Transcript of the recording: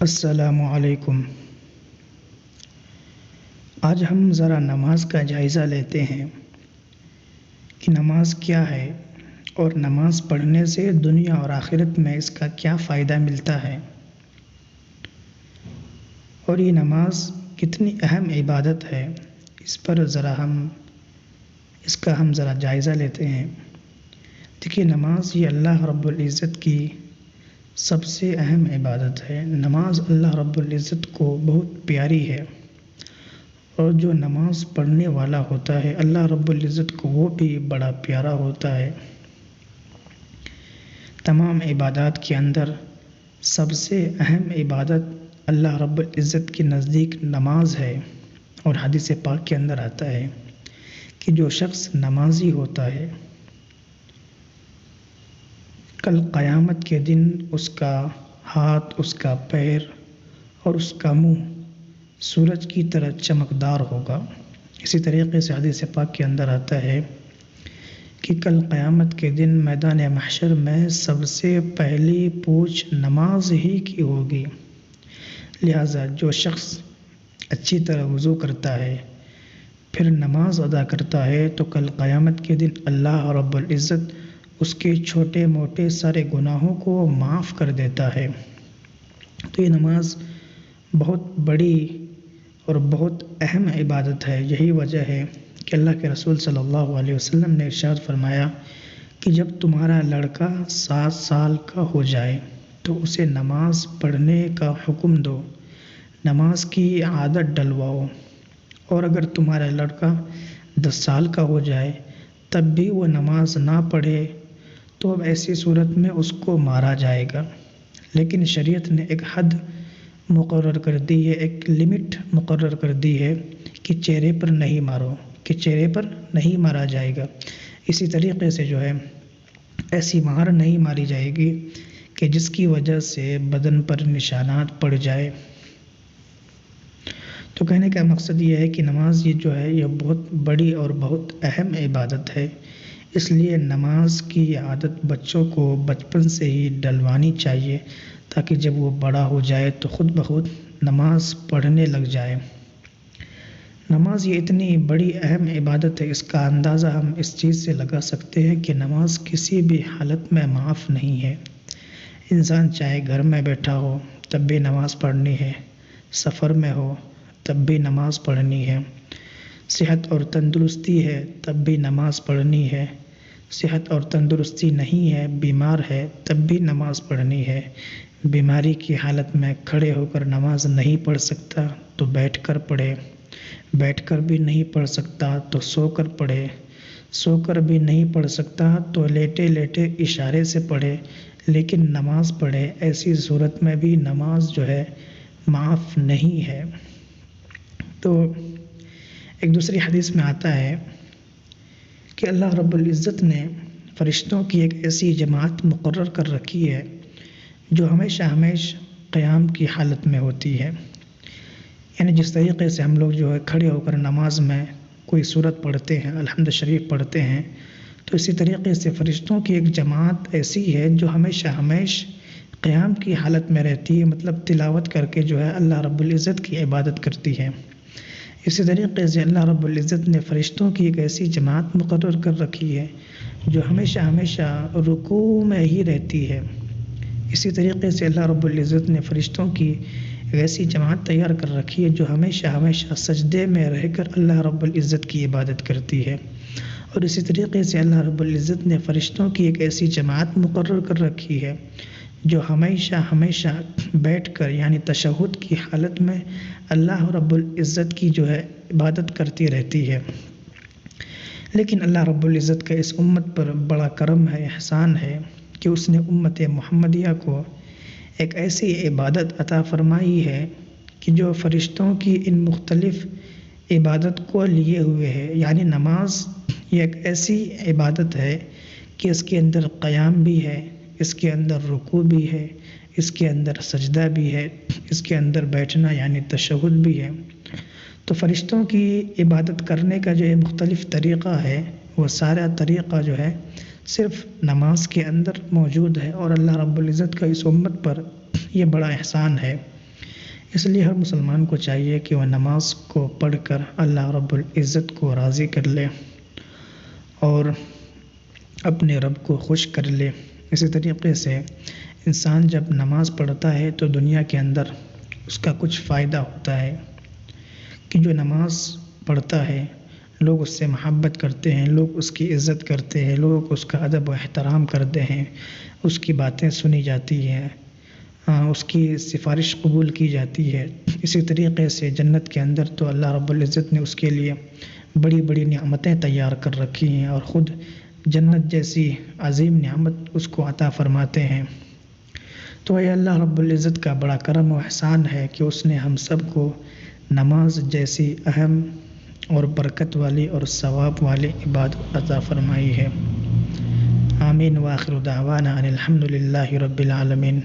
السلام علیکم۔ آج ہم ذرا نماز کا جائزہ لیتے ہیں کہ نماز کیا ہے اور نماز پڑھنے سے دنیا اور آخرت میں اس کا کیا فائدہ ملتا ہے، اور یہ نماز کتنی اہم عبادت ہے، اس پر اس کا ہم ذرا جائزہ لیتے ہیں۔ دیکھیے، نماز یہ اللہ رب العزت کی سب سے اہم عبادت ہے۔ نماز اللہ رب العزت کو بہت پیاری ہے، اور جو نماز پڑھنے والا ہوتا ہے اللہ رب العزت کو وہ بھی بڑا پیارا ہوتا ہے۔ تمام عبادات کے اندر سب سے اہم عبادت اللہ رب العزت کے نزدیک نماز ہے، اور حدیث پاک کے اندر آتا ہے کہ جو شخص نمازی ہوتا ہے کل قیامت کے دن اس کا ہاتھ، اس کا پیر اور اس کا منہ سورج کی طرح چمکدار ہوگا۔ اسی طریقے سے حدیث پاک کے اندر آتا ہے کہ کل قیامت کے دن میدان محشر میں سب سے پہلی پوچھ نماز ہی کی ہوگی۔ لہٰذا جو شخص اچھی طرح وضو کرتا ہے پھر نماز ادا کرتا ہے تو کل قیامت کے دن اللہ رب العزت اس کے چھوٹے موٹے سارے گناہوں کو معاف کر دیتا ہے۔ تو یہ نماز بہت بڑی اور بہت اہم عبادت ہے۔ یہی وجہ ہے کہ اللہ کے رسول صلی اللہ علیہ وسلم نے ارشاد فرمایا کہ جب تمہارا لڑکا 7 سال کا ہو جائے تو اسے نماز پڑھنے کا حکم دو، نماز کی عادت ڈلواؤ، اور اگر تمہارا لڑکا 10 سال کا ہو جائے تب بھی وہ نماز نہ پڑھے تو اب ایسی صورت میں اس کو مارا جائے گا۔ لیکن شریعت نے ایک حد مقرر کر دی ہے، ایک لمٹ مقرر کر دی ہے کہ چہرے پر نہیں مارو، کہ چہرے پر نہیں مارا جائے گا۔ اسی طریقے سے ایسی مار نہیں ماری جائے گی کہ جس کی وجہ سے بدن پر نشانات پڑ جائے۔ تو کہنے کا مقصد یہ ہے کہ نماز یہ بہت بڑی اور بہت اہم عبادت ہے، اس لیے نماز کی عادت بچوں کو بچپن سے ہی ڈلوانی چاہیے تاکہ جب وہ بڑا ہو جائے تو خود بخود نماز پڑھنے لگ جائے۔ نماز یہ اتنی بڑی اہم عبادت ہے، اس کا اندازہ ہم اس چیز سے لگا سکتے ہیں کہ نماز کسی بھی حالت میں معاف نہیں ہے۔ انسان چاہے گھر میں بیٹھا ہو تب بھی نماز پڑھنی ہے، سفر میں ہو تب بھی نماز پڑھنی ہے، صحت اور تندرستی ہے تب بھی نماز پڑھنی ہے، صحت اور تندرستی نہیں ہے، بیمار ہے تب بھی نماز پڑھنی ہے۔ بیماری کی حالت میں کھڑے ہو کر نماز نہیں پڑھ سکتا تو بیٹھ کر پڑھے، بیٹھ کر بھی نہیں پڑھ سکتا تو سو کر پڑھے، سو کر بھی نہیں پڑھ سکتا تو لیٹے لیٹے اشارے سے پڑھے، لیکن نماز پڑھے۔ ایسی صورت میں بھی نماز معاف نہیں ہے۔ تو ایک دوسری حدیث میں آتا ہے کہ اللہ رب العزت نے فرشتوں کی ایک ایسی جماعت مقرر کر رکھی ہے جو ہمیشہ قیام کی حالت میں ہوتی ہے۔ یعنی جس طریقے سے ہم لوگ کھڑے ہو کر نماز میں کوئی سورت پڑھتے ہیں، الحمد شریف پڑھتے ہیں، تو اسی طریقے سے فرشتوں کی ایک جماعت ایسی ہے جو ہمیشہ قیام کی حالت میں رہتی ہے، مطلب تلاوت کر کے اللہ رب العزت کی عبادت کرتی ہے۔ اسی طریقے سے اللہ رب العزت نے فرشتوں کی ایک ایسی جماعت مقرر کر رکھی ہے جو ہمیشہ رکوع میں ہی رہتی ہے۔ اسی طریقے سے اللہ رب العزت نے فرشتوں کی ایک ایسی جماعت تیار کر رکھی ہے جو ہمیشہ سجدے میں رہ کر اللہ رب العزت کی عبادت کرتی ہے۔ اور اسی طریقے سے اللہ رب العزت نے فرشتوں کی ایک ایسی جماعت مقرر کر رکھی ہے جو ہمیشہ بیٹھ کر یعنی تشہد کی حالت میں اللہ رب العزت کی عبادت کرتی رہتی ہے۔ لیکن اللہ رب العزت کا اس امت پر بڑا کرم ہے، احسان ہے کہ اس نے امت محمدیہ کو ایک ایسی عبادت عطا فرمائی ہے کہ جو فرشتوں کی ان مختلف عبادت کو لیے ہوئے ہے۔ یعنی نماز یہ ایک ایسی عبادت ہے کہ اس کے اندر قیام بھی ہے، اس کے اندر رکوع بھی ہے، اس کے اندر سجدہ بھی ہے، اس کے اندر بیٹھنا یعنی تشہد بھی ہے۔ تو فرشتوں کی عبادت کرنے کا مختلف طریقہ ہے، وہ سارا طریقہ صرف نماز کے اندر موجود ہے، اور اللہ رب العزت کا اس امت پر یہ بڑا احسان ہے اس لیے ہر مسلمان کو چاہیے کہ وہ نماز کو پڑھ کر اللہ رب العزت کو راضی کر لے اور اپنے رب کو خوش کر لے۔ اسی طریقے سے انسان جب نماز پڑھتا ہے تو دنیا کے اندر اس کا کچھ فائدہ ہوتا ہے کہ جو نماز پڑھتا ہے لوگ اس سے محبت کرتے ہیں، لوگ اس کی عزت کرتے ہیں، لوگ اس کا ادب و احترام کرتے ہیں، اس کی باتیں سنی جاتی ہیں، اس کی سفارش قبول کی جاتی ہے۔ اسی طریقے سے جنت کے اندر تو اللہ رب العزت نے اس کے لیے بڑی بڑی نعمتیں تیار کر رکھی ہیں اور خود جنت جیسی عظیم نعمت اس کو عطا فرماتے ہیں۔ تو یہ اللہ رب العزت کا بڑا کرم و احسان ہے کہ اس نے ہم سب کو نماز جیسی اہم اور برکت والی اور ثواب والی عبادت عطا فرمائی ہے۔ آمین وآخر دعوانا ان الحمد للہ رب العالمین۔